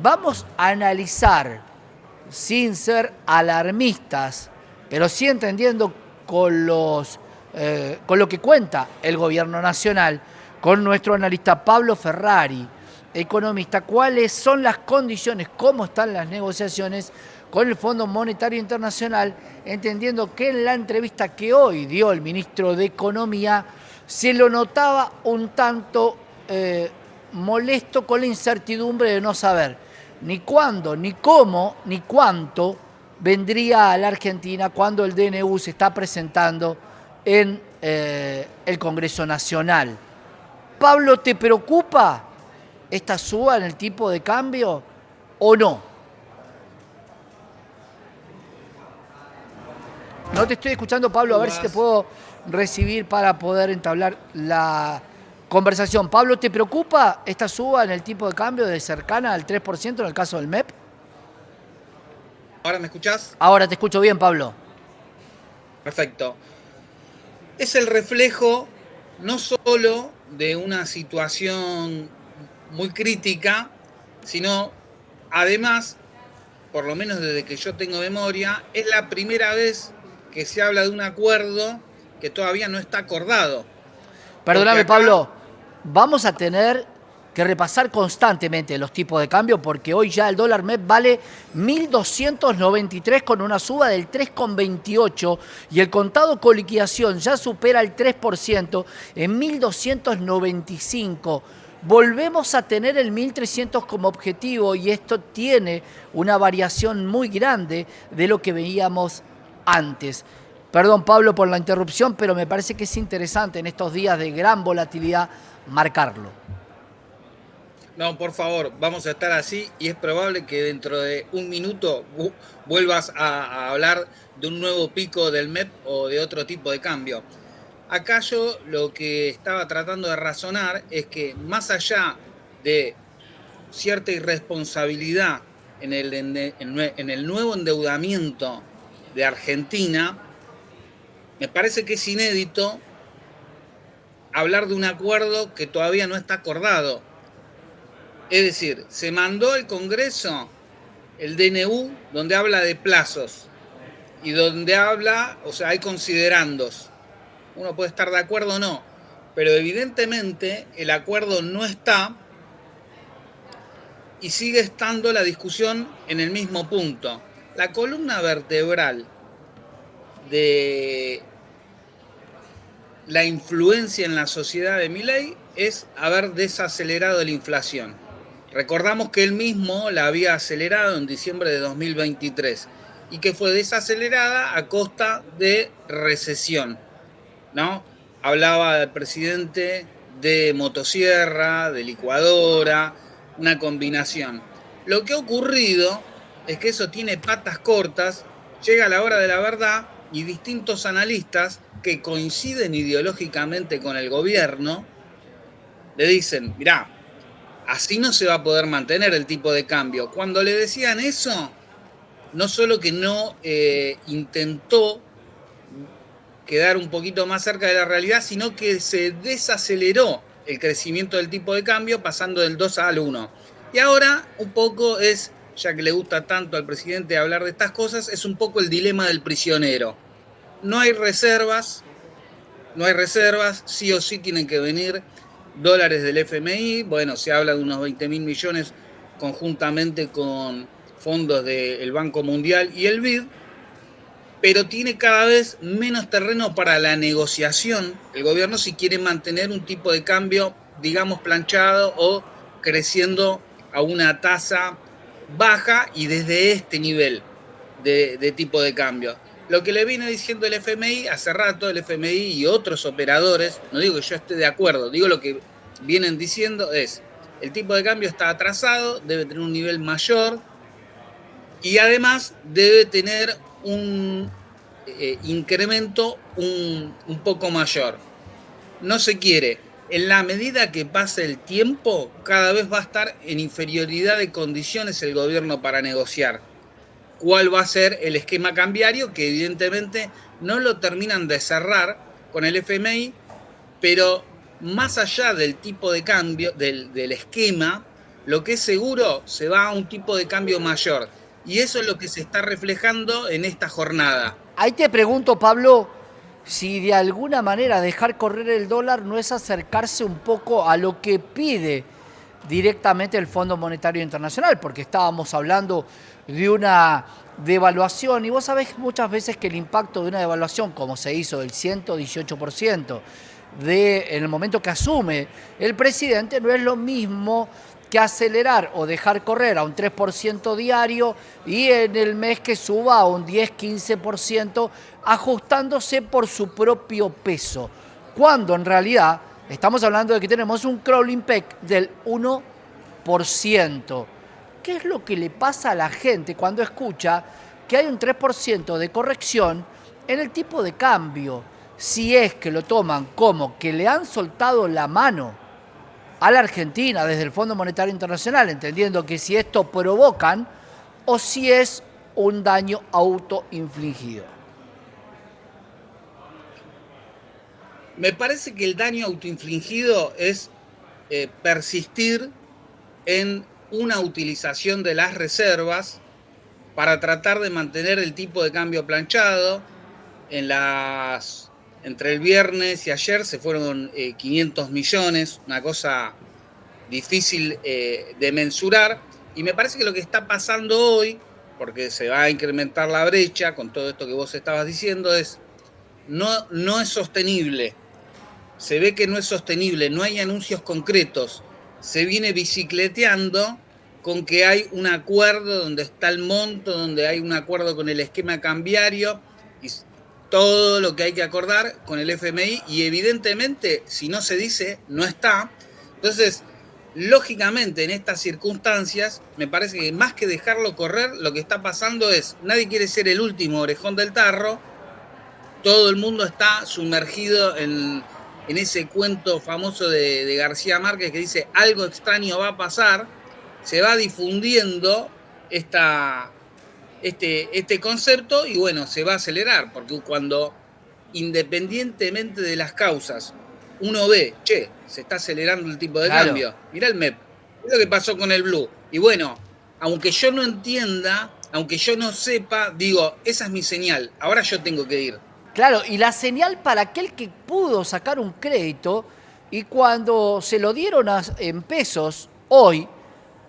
Vamos a analizar, sin ser alarmistas, pero sí entendiendo con lo que cuenta el gobierno nacional, con nuestro analista Pablo Ferrari, economista, cuáles son las condiciones, cómo están las negociaciones con el Fondo Monetario Internacional, entendiendo que en la entrevista que hoy dio el ministro de Economía se lo notaba un tanto molesto con la incertidumbre de no saber ni cuándo, ni cómo, ni cuánto vendría a la Argentina cuando el DNU se está presentando en el Congreso Nacional. Pablo, ¿te preocupa esta suba en el tipo de cambio o no? No te estoy escuchando, Pablo, a ver si te puedo recibir para poder entablar la conversación. Pablo, ¿te preocupa esta suba en el tipo de cambio de cercana al 3% en el caso del MEP? ¿Ahora me escuchás? Ahora te escucho bien, Pablo. Perfecto. Es el reflejo no solo de una situación muy crítica, sino además, por lo menos desde que yo tengo memoria, es la primera vez que se habla de un acuerdo que todavía no está acordado. Porque Perdóname, acá, Pablo, vamos a tener que repasar constantemente los tipos de cambio porque hoy ya el dólar MEP vale 1.293 con una suba del 3,28 y el contado con liquidación ya supera el 3% en 1.295. Volvemos a tener el 1.300 como objetivo y esto tiene una variación muy grande de lo que veíamos antes. Perdón, Pablo, por la interrupción, pero me parece que es interesante en estos días de gran volatilidad marcarlo. no, por favor, vamos a estar así y es probable que dentro de un minuto vuelvas a hablar de un nuevo pico del MEP o de otro tipo de cambio. Acá yo lo que estaba tratando de razonar es que más allá de cierta irresponsabilidad en el nuevo endeudamiento de Argentina, me parece que es inédito hablar de un acuerdo que todavía no está acordado. Es decir, se mandó al Congreso el DNU donde habla de plazos y donde habla, o sea, hay considerandos. Uno puede estar de acuerdo o no, pero evidentemente el acuerdo no está y sigue estando la discusión en el mismo punto. La columna vertebral de la influencia en la sociedad de Milei es haber desacelerado la inflación. Recordamos que él mismo la había acelerado en diciembre de 2023 y que fue desacelerada a costa de recesión, ¿no? Hablaba el presidente de motosierra, de licuadora, una combinación. Lo que ha ocurrido es que eso tiene patas cortas, llega a la hora de la verdad y distintos analistas que coinciden ideológicamente con el gobierno le dicen, mirá, así no se va a poder mantener el tipo de cambio. Cuando le decían eso, no solo que no intentó quedar un poquito más cerca de la realidad, sino que se desaceleró el crecimiento del tipo de cambio pasando del 2 al 1. Y ahora un poco es, ya que le gusta tanto al presidente hablar de estas cosas, es un poco el dilema del prisionero. No hay reservas, sí o sí tienen que venir dólares del FMI, bueno, se habla de unos 20.000 millones conjuntamente con fondos del Banco Mundial y el BID, pero tiene cada vez menos terreno para la negociación el gobierno si quiere mantener un tipo de cambio, digamos, planchado o creciendo a una tasa baja y desde este nivel de tipo de cambio. Lo que le viene diciendo el FMI hace rato, el FMI y otros operadores, no digo que yo esté de acuerdo, digo lo que vienen diciendo es, el tipo de cambio está atrasado, debe tener un nivel mayor y además debe tener un incremento un poco mayor. No se quiere. En la medida que pase el tiempo, cada vez va a estar en inferioridad de condiciones el gobierno para negociar. ¿Cuál va a ser el esquema cambiario? Que evidentemente no lo terminan de cerrar con el FMI, pero más allá del tipo de cambio, del esquema, lo que es seguro se va a un tipo de cambio mayor. Y eso es lo que se está reflejando en esta jornada. Ahí te pregunto, Pablo, si de alguna manera dejar correr el dólar no es acercarse un poco a lo que pide directamente el Fondo Monetario Internacional, porque estábamos hablando de una devaluación y vos sabés muchas veces que el impacto de una devaluación, como se hizo del 118%, en el momento que asume el presidente, no es lo mismo que acelerar o dejar correr a un 3% diario y en el mes que suba a un 10-15%, ajustándose por su propio peso, cuando en realidad estamos hablando de que tenemos un crawling peg del 1%. ¿Qué es lo que le pasa a la gente cuando escucha que hay un 3% de corrección en el tipo de cambio? Si es que lo toman como que le han soltado la mano a la Argentina desde el Fondo Monetario Internacional, entendiendo que si esto provocan o si es un daño autoinfligido. Me parece que el daño autoinfligido es persistir en una utilización de las reservas para tratar de mantener el tipo de cambio planchado. Entre el viernes y ayer se fueron 500 millones, una cosa difícil de mensurar. Y me parece que lo que está pasando hoy, porque se va a incrementar la brecha con todo esto que vos estabas diciendo, no es sostenible. Se ve que no es sostenible, no hay anuncios concretos. Se viene bicicleteando con que hay un acuerdo donde está el monto, donde hay un acuerdo con el esquema cambiario y todo lo que hay que acordar con el FMI, y evidentemente si no se dice, no está. Entonces, lógicamente en estas circunstancias, me parece que más que dejarlo correr, lo que está pasando es, nadie quiere ser el último orejón del tarro, todo el mundo está sumergido en ese cuento famoso de García Márquez que dice algo extraño va a pasar. Se va difundiendo este concepto y bueno, se va a acelerar, porque cuando independientemente de las causas uno ve, che, se está acelerando el tipo de cambio, mirá el MEP, es lo que pasó con el Blue, y bueno, aunque yo no entienda, aunque yo no sepa, digo, esa es mi señal, ahora yo tengo que ir. Claro, y la señal para aquel que pudo sacar un crédito y cuando se lo dieron en pesos hoy,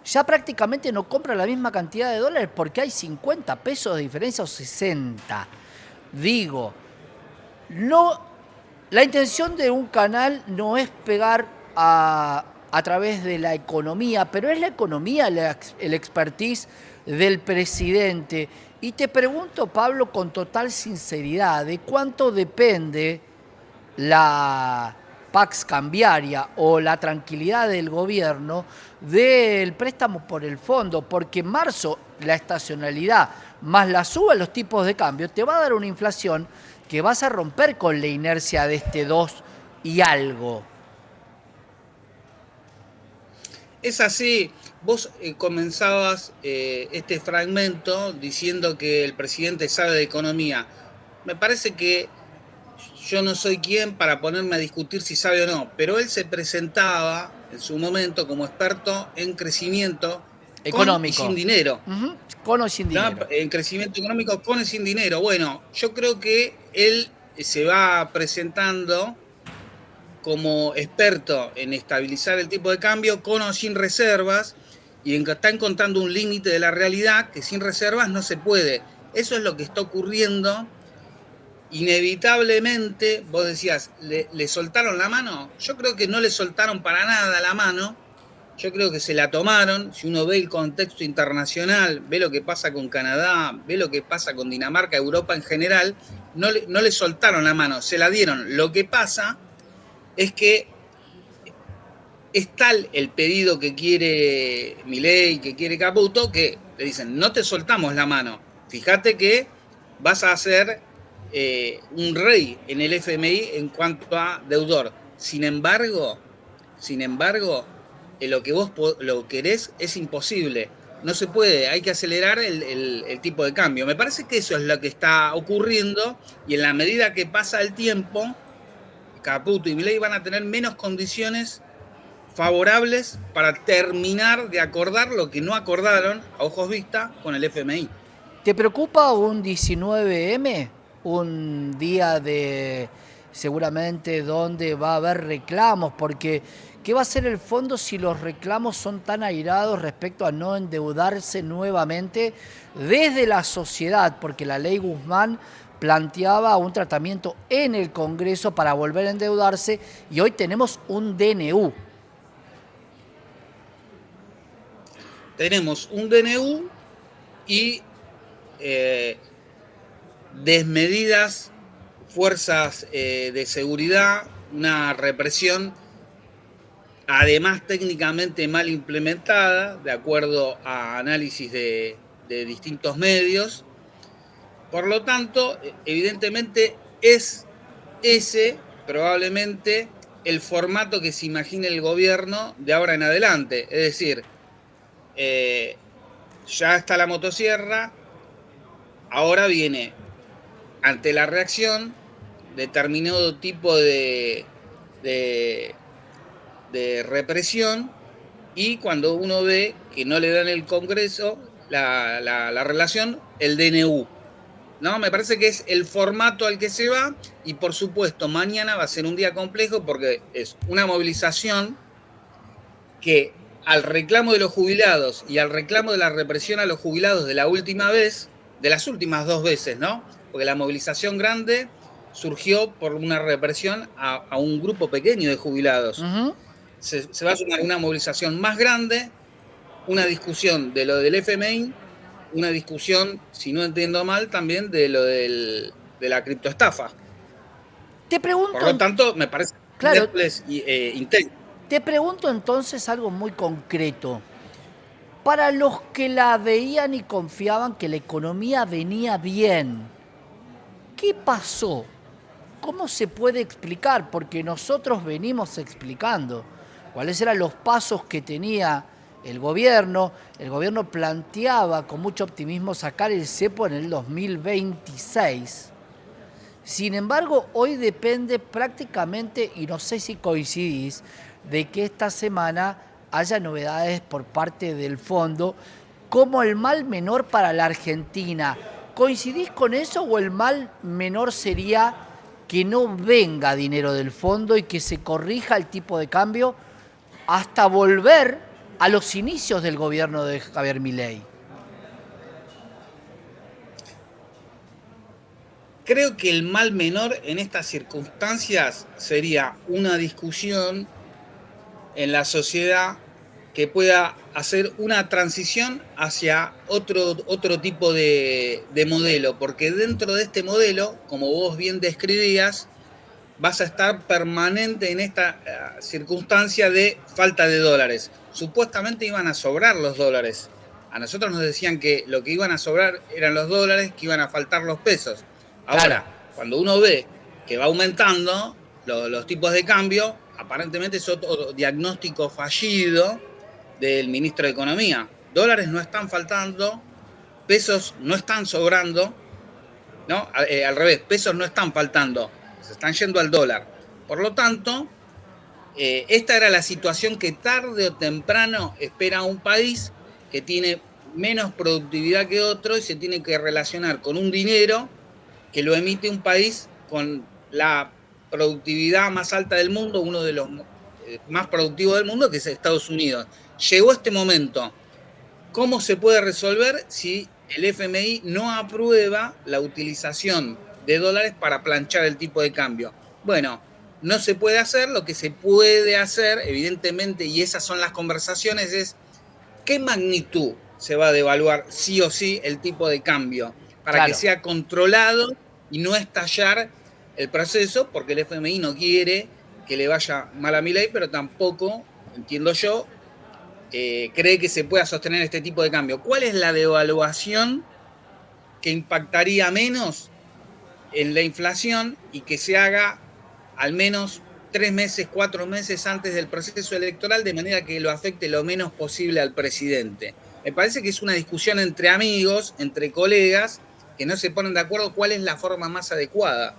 ya prácticamente no compra la misma cantidad de dólares porque hay 50 pesos de diferencia o 60. Digo, no, la intención de un canal no es pegar a través de la economía, pero es la economía el expertise del presidente. Y te pregunto, Pablo, con total sinceridad, ¿de cuánto depende la pax cambiaria o la tranquilidad del gobierno del préstamo por el fondo? Porque en marzo la estacionalidad más la suba en los tipos de cambio te va a dar una inflación que vas a romper con la inercia de este 2 y algo. Es así. Vos comenzabas este fragmento diciendo que el presidente sabe de economía. Me parece que yo no soy quien para ponerme a discutir si sabe o no, pero él se presentaba en su momento como experto en crecimiento Económico. Con y sin dinero. Con o sin dinero. En crecimiento económico con y sin dinero. Bueno, yo creo que él se va presentando como experto en estabilizar el tipo de cambio con o sin reservas, y está encontrando un límite de la realidad que sin reservas no se puede. Eso es lo que está ocurriendo. Inevitablemente, vos decías, ¿le soltaron la mano? Yo creo que no le soltaron para nada la mano. Yo creo que se la tomaron. Si uno ve el contexto internacional, ve lo que pasa con Canadá, ve lo que pasa con Dinamarca, Europa en general, no le soltaron la mano, se la dieron. Lo que pasa es que es tal el pedido que quiere Milei, que quiere Caputo, que le dicen, no te soltamos la mano. Fíjate que vas a ser un rey en el FMI en cuanto a deudor. Sin embargo, lo que vos lo querés es imposible. No se puede, hay que acelerar el tipo de cambio. Me parece que eso es lo que está ocurriendo, y en la medida que pasa el tiempo, Caputo y Milei van a tener menos condiciones favorables para terminar de acordar lo que no acordaron a ojos vista con el FMI. ¿Te preocupa un 19M? Un día de seguramente donde va a haber reclamos, porque ¿qué va a hacer el fondo si los reclamos son tan airados respecto a no endeudarse nuevamente desde la sociedad? Porque la ley Guzmán planteaba un tratamiento en el Congreso para volver a endeudarse y hoy tenemos un DNU. Tenemos un DNU y desmedidas fuerzas de seguridad, una represión además técnicamente mal implementada, de acuerdo a análisis de distintos medios. Por lo tanto, evidentemente es ese probablemente el formato que se imagine el gobierno de ahora en adelante. Es decir, ya está la motosierra, ahora viene, ante la reacción, determinado tipo de represión, y cuando uno ve que no le dan el Congreso la relación, el DNU. ¿No? Me parece que es el formato al que se va, y por supuesto mañana va a ser un día complejo porque es una movilización que al reclamo de los jubilados y al reclamo de la represión a los jubilados de la última vez, de las últimas dos veces, ¿no? Porque la movilización grande surgió por una represión a un grupo pequeño de jubilados. Se va a sumar una movilización más grande, una discusión de lo del FMI, una discusión, si no entiendo mal, también de lo de la criptoestafa. Te pregunto, por lo tanto, me parece claro, intenso. Te pregunto entonces algo muy concreto. Para los que la veían y confiaban que la economía venía bien, ¿qué pasó? ¿Cómo se puede explicar? Porque nosotros venimos explicando cuáles eran los pasos que tenía el gobierno. El gobierno planteaba con mucho optimismo sacar el cepo en el 2026. Sin embargo, hoy depende prácticamente, y no sé si coincidís, de que esta semana haya novedades por parte del fondo, como el mal menor para la Argentina. ¿Coincidís con eso o el mal menor sería que no venga dinero del fondo y que se corrija el tipo de cambio hasta volver a los inicios del gobierno de Javier Milei? Creo que el mal menor en estas circunstancias sería una discusión en la sociedad que pueda hacer una transición hacia otro tipo de modelo, porque dentro de este modelo, como vos bien describías, vas a estar permanente en esta circunstancia de falta de dólares. Supuestamente iban a sobrar los dólares. A nosotros nos decían que lo que iban a sobrar eran los dólares, que iban a faltar los pesos. Ahora, claro, cuando uno ve que va aumentando los tipos de cambio, aparentemente es otro diagnóstico fallido del ministro de Economía. Dólares no están faltando, pesos no están sobrando, ¿no? Al revés, pesos no están faltando, se están yendo al dólar. Por lo tanto, esta era la situación que tarde o temprano espera un país que tiene menos productividad que otro y se tiene que relacionar con un dinero que lo emite un país con la productividad más alta del mundo, uno de los más productivos del mundo, que es Estados Unidos. Llegó este momento. ¿Cómo se puede resolver si el FMI no aprueba la utilización de dólares para planchar el tipo de cambio? Bueno, no se puede hacer. Lo que se puede hacer, evidentemente, y esas son las conversaciones, es qué magnitud se va a devaluar sí o sí el tipo de cambio para que sea controlado y no estallar el proceso, porque el FMI no quiere que le vaya mal a Milei, pero tampoco, entiendo yo, cree que se pueda sostener este tipo de cambio. ¿Cuál es la devaluación que impactaría menos en la inflación y que se haga al menos 3 meses, 4 meses antes del proceso electoral, de manera que lo afecte lo menos posible al presidente? Me parece que es una discusión entre amigos, entre colegas, que no se ponen de acuerdo cuál es la forma más adecuada.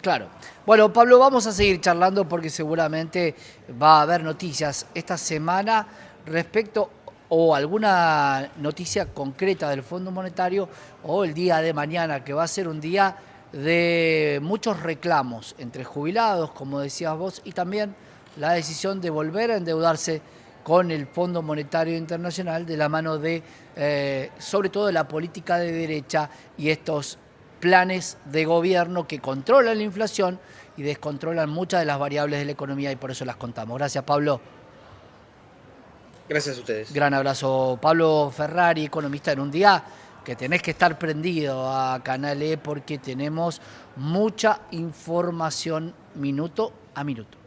Claro. Bueno, Pablo, vamos a seguir charlando porque seguramente va a haber noticias esta semana respecto o alguna noticia concreta del Fondo Monetario o el día de mañana, que va a ser un día de muchos reclamos entre jubilados, como decías vos, y también la decisión de volver a endeudarse con el Fondo Monetario Internacional de la mano de, sobre todo, de la política de derecha y estos planes de gobierno que controlan la inflación y descontrolan muchas de las variables de la economía y por eso las contamos. Gracias, Pablo. Gracias a ustedes. Gran abrazo. Pablo Ferrari, economista, en un día que tenés que estar prendido a Canal E porque tenemos mucha información minuto a minuto.